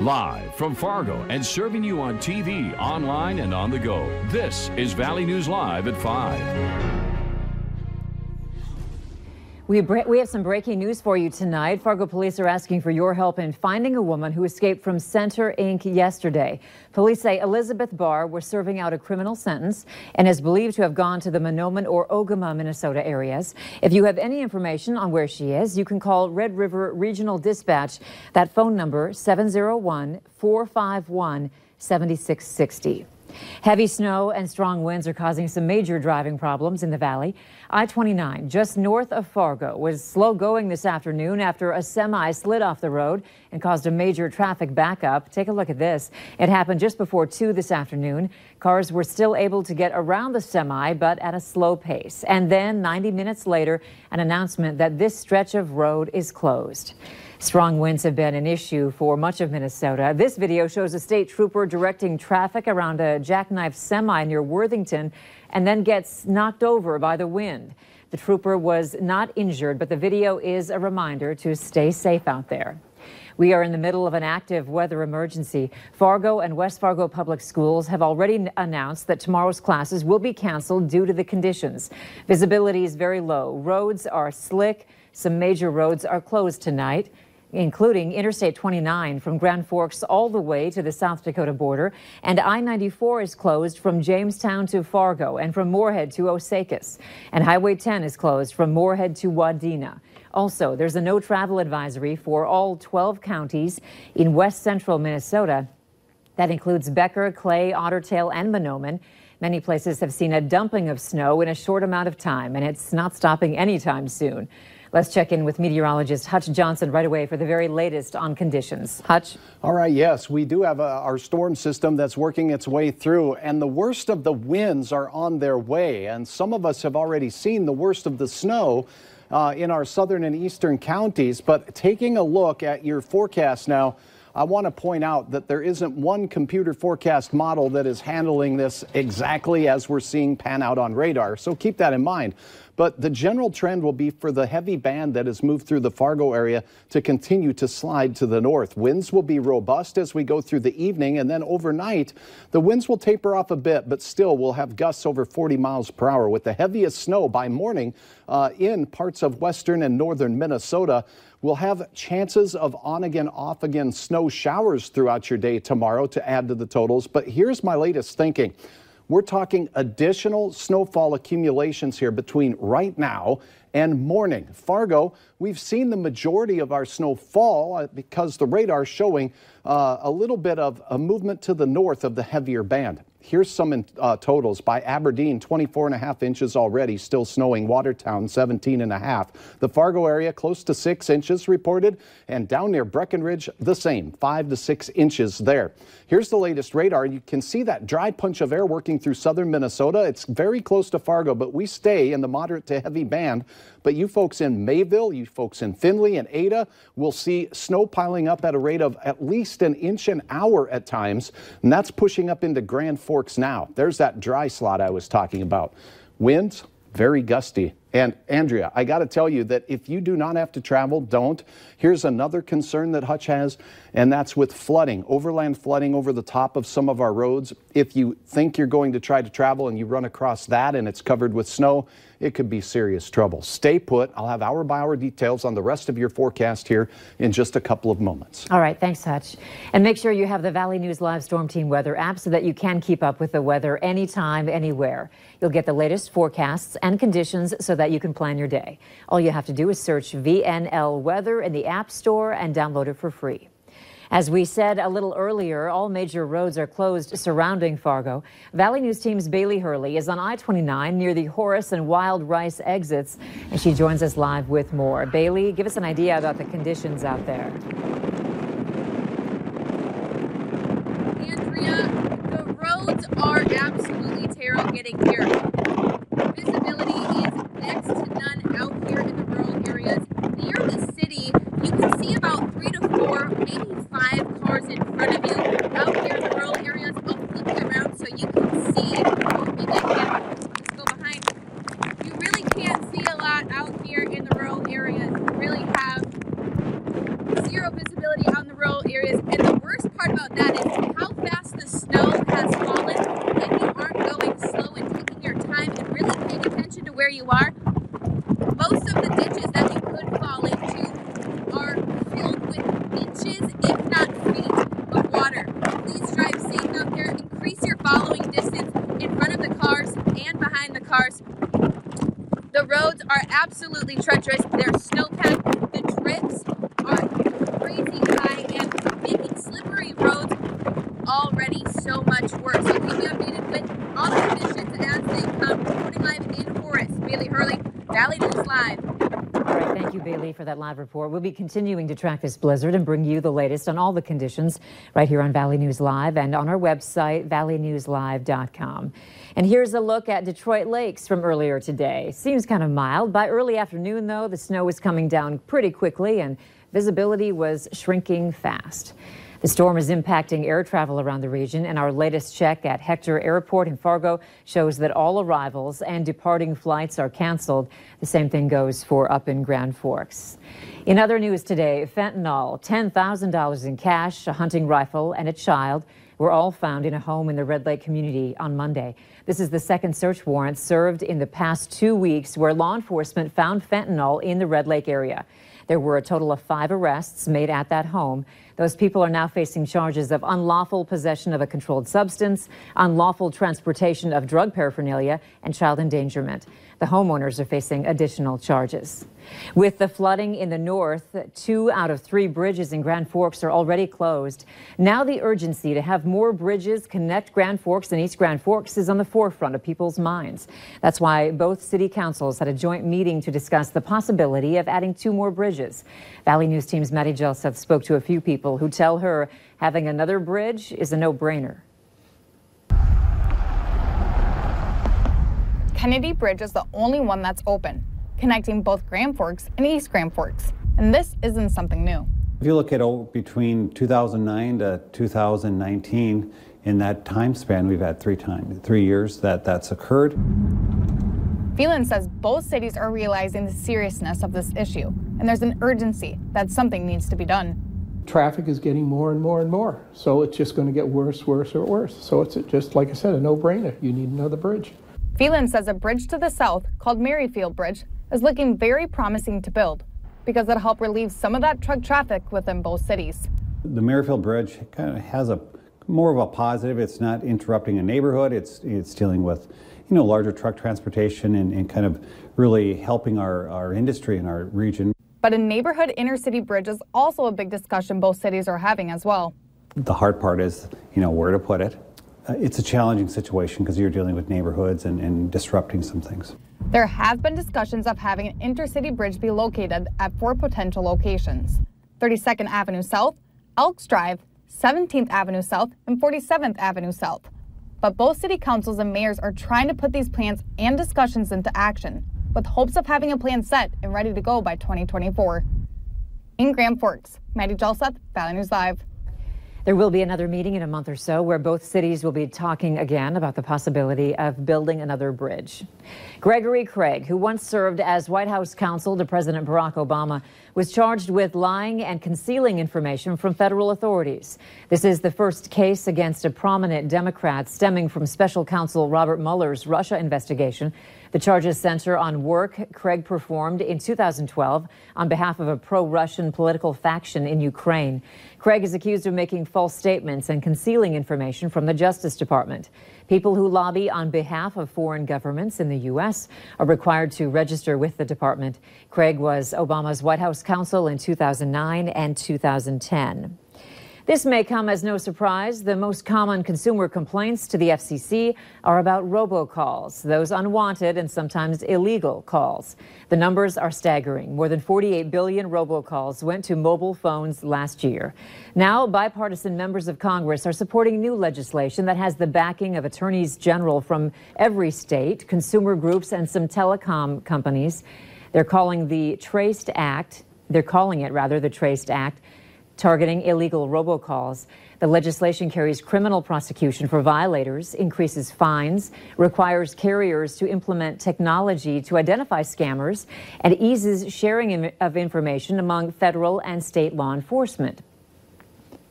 Live from Fargo and serving you on TV, online, and on the go. This is Valley News Live at 5. We have some breaking news for you tonight. Fargo police are asking for your help in finding a woman who escaped from Center Inc. yesterday. Police say Elizabeth Barr was serving out a criminal sentence and is believed to have gone to the Mahnomen or Ogama, Minnesota areas. If you have any information on where she is, you can call Red River Regional Dispatch. That phone number, 701-451-7660. Heavy snow and strong winds are causing some major driving problems in the valley. I-29, just north of Fargo, was slow going this afternoon after a semi slid off the road and caused a major traffic backup. Take a look at this. It happened just before 2 this afternoon. Cars were still able to get around the semi, but at a slow pace. And then 90 minutes later, an announcement that this stretch of road is closed. Strong winds have been an issue for much of Minnesota. This video shows a state trooper directing traffic around a jackknife semi near Worthington and then gets knocked over by the wind. The trooper was not injured, but the video is a reminder to stay safe out there. We are in the middle of an active weather emergency. Fargo and West Fargo Public Schools have already announced that tomorrow's classes will be canceled due to the conditions. Visibility is very low. Roads are slick. Some major roads are closed tonight, including Interstate 29 from Grand Forks all the way to the South Dakota border, and I-94 is closed from Jamestown to Fargo and from Moorhead to Osakis, and Highway 10 is closed from Moorhead to Wadena. Also, there's a no travel advisory for all 12 counties in west central Minnesota. That includes Becker, Clay, Otter Tail, and Mahnomen. Many places have seen a dumping of snow in a short amount of time, and it's not stopping anytime soon. Let's check in with meteorologist Hutch Johnson right away for the very latest on conditions. Hutch? All right, yes, we do have our storm system that's working its way through, and the worst of the winds are on their way. And some of us have already seen the worst of the snow in our southern and eastern counties. But taking a look at your forecast now, I want to point out that there isn't one computer forecast model that is handling this exactly as we're seeing pan out on radar. So keep that in mind. But the general trend will be for the heavy band that has moved through the Fargo area to continue to slide to the north. Winds will be robust as we go through the evening, and then overnight, the winds will taper off a bit, but still we'll have gusts over 40 miles per hour with the heaviest snow by morning in parts of western and northern Minnesota. We'll have chances of on-again, off-again snow showers throughout your day tomorrow to add to the totals. But here's my latest thinking. We're talking additional snowfall accumulations here between right now and morning. Fargo, we've seen the majority of our snow fall because the radar is showing a little bit of a movement to the north of the heavier band. Here's some totals. By Aberdeen, 24.5 inches already, still snowing. Watertown, 17.5. The Fargo area, close to 6 inches reported. And down near Breckenridge, the same, 5 to 6 inches there. Here's the latest radar. You can see that dry punch of air working through southern Minnesota. It's very close to Fargo, but we stay in the moderate to heavy band. But you folks in Mayville, you folks in Findlay and Ada will see snow piling up at a rate of at least an inch an hour at times. And that's pushing up into Grand Forks now. There's that dry slot I was talking about. Winds, very gusty. And Andrea, I got to tell you that if you do not have to travel, don't. Here's another concern that Hutch has, and that's with flooding, overland flooding over the top of some of our roads. If you think you're going to try to travel and you run across that and it's covered with snow, it could be serious trouble. Stay put. I'll have hour-by-hour details on the rest of your forecast here in just a couple of moments. All right, thanks, Hutch. And make sure you have the Valley News Live Storm Team weather app so that you can keep up with the weather anytime, anywhere. You'll get the latest forecasts and conditions so that you can plan your day. All you have to do is search VNL Weather in the App Store and download it for free. As we said a little earlier, all major roads are closed surrounding Fargo. Valley News Team's Bailey Hurley is on I-29 near the Horace and Wild Rice exits, and she joins us live with more. Bailey, give us an idea about the conditions out there. Andrea, the roads are absolutely terrible getting here. Visibility is next to none out here in the rural areas. Near the city, you can see about 3 to 4, maybe 5 cars in front of you. Out here in the rural areas, I'll flip it around so you can see. Let's go behind. You really can't see a lot out here in the rural areas. You really have zero visibility out in the rural areas. And the worst part crazy treacherous. They're snowpacked. The drifts are crazy high and making slippery roads already so much worse. So keep me updated with all the conditions as they come. Reporting live in Horace, Bailey Hurley, Valley News Live. All right, thank you, Bailey, for that live report. We'll be continuing to track this blizzard and bring you the latest on all the conditions right here on Valley News Live and on our website, valleynewslive.com. And here's a look at Detroit lakes from earlier today. Seems kind of mild. By early afternoon, though, the snow was coming down pretty quickly and visibility was shrinking fast. The storm is impacting air travel around the region, and our latest check at Hector Airport in Fargo shows that all arrivals and departing flights are canceled. The same thing goes for up in Grand Forks. In other news today, fentanyl, $10,000 in cash, a hunting rifle, and a child were all found in a home in the Red Lake community on Monday. This is the second search warrant served in the past 2 weeks where law enforcement found fentanyl in the Red Lake area. There were a total of 5 arrests made at that home. Those people are now facing charges of unlawful possession of a controlled substance, unlawful transportation of drug paraphernalia, and child endangerment. The homeowners are facing additional charges. With the flooding in the north, 2 out of 3 bridges in Grand Forks are already closed. Now the urgency to have more bridges connect Grand Forks and East Grand Forks is on the forefront of people's minds. That's why both city councils had a joint meeting to discuss the possibility of adding 2 more bridges. Valley News Team's Maddie Gelseth spoke to a few people who tell her having another bridge is a no-brainer. Kennedy Bridge is the only one that's open, connecting both Grand Forks and East Grand Forks. And this isn't something new. If you look at between 2009 to 2019, in that time span, we've had 3 years that's occurred. Phelan says both cities are realizing the seriousness of this issue, and there's an urgency that something needs to be done. Traffic is getting more and more and more, so it's just going to get worse, worse, or worse. So it's just, like I said, a no-brainer. You need another bridge. Phelan says a bridge to the south, called Merrifield Bridge, is looking very promising to build because it'll help relieve some of that truck traffic within both cities. The Merrifield Bridge kind of has more of a positive. It's not interrupting a neighborhood. It's dealing with, larger truck transportation and kind of really helping our industry in our region. But a neighborhood inner-city bridge is also a big discussion both cities are having as well. The hard part is, where to put it. It's a challenging situation because you're dealing with neighborhoods and disrupting some things. There have been discussions of having an intercity bridge be located at 4 potential locations: 32nd Avenue South, Elks Drive, 17th Avenue South, and 47th Avenue South. But both city councils and mayors are trying to put these plans and discussions into action, with hopes of having a plan set and ready to go by 2024. In Grand Forks, Maddie Gelseth, Valley News Live. There will be another meeting in a month or so where both cities will be talking again about the possibility of building another bridge. Gregory Craig, who once served as White House counsel to President Barack Obama, was charged with lying and concealing information from federal authorities. This is the first case against a prominent Democrat stemming from special counsel Robert Mueller's Russia investigation. The charges center on work Craig performed in 2012 on behalf of a pro-Russian political faction in Ukraine. Craig is accused of making false statements and concealing information from the Justice Department. People who lobby on behalf of foreign governments in the U.S. are required to register with the department. Craig was Obama's White House counsel in 2009 and 2010. This may come as no surprise. The most common consumer complaints to the FCC are about robocalls, those unwanted and sometimes illegal calls. The numbers are staggering. More than 48 billion robocalls went to mobile phones last year. Now, bipartisan members of Congress are supporting new legislation that has the backing of attorneys general from every state, consumer groups, and some telecom companies. They're calling it the Traced Act, targeting illegal robocalls. The legislation carries criminal prosecution for violators, increases fines, requires carriers to implement technology to identify scammers, and eases sharing of information among federal and state law enforcement.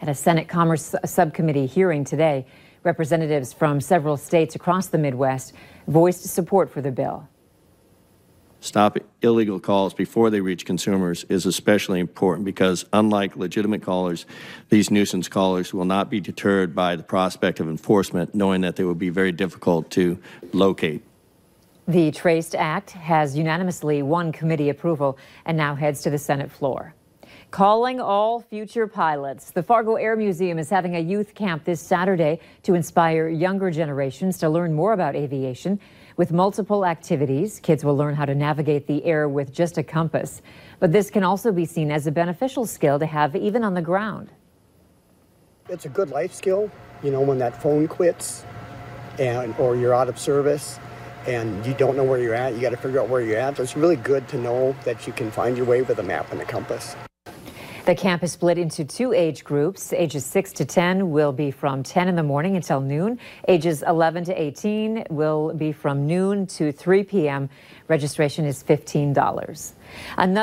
At a Senate Commerce Subcommittee hearing today, representatives from several states across the Midwest voiced support for the bill. Stop illegal calls before they reach consumers is especially important because, unlike legitimate callers, these nuisance callers will not be deterred by the prospect of enforcement, knowing that they will be very difficult to locate. The Traced Act has unanimously won committee approval and now heads to the Senate floor. Calling all future pilots. The Fargo Air Museum is having a youth camp this Saturday to inspire younger generations to learn more about aviation. With multiple activities, kids will learn how to navigate the air with just a compass. But this can also be seen as a beneficial skill to have even on the ground. It's a good life skill, you know, when that phone quits or you're out of service and you don't know where you're at, you got to figure out where you're at. It's really good to know that you can find your way with a map and a compass. The camp is split into 2 age groups. Ages 6 to 10 will be from 10 in the morning until noon. Ages 11 to 18 will be from noon to 3 p.m. Registration is $15. Another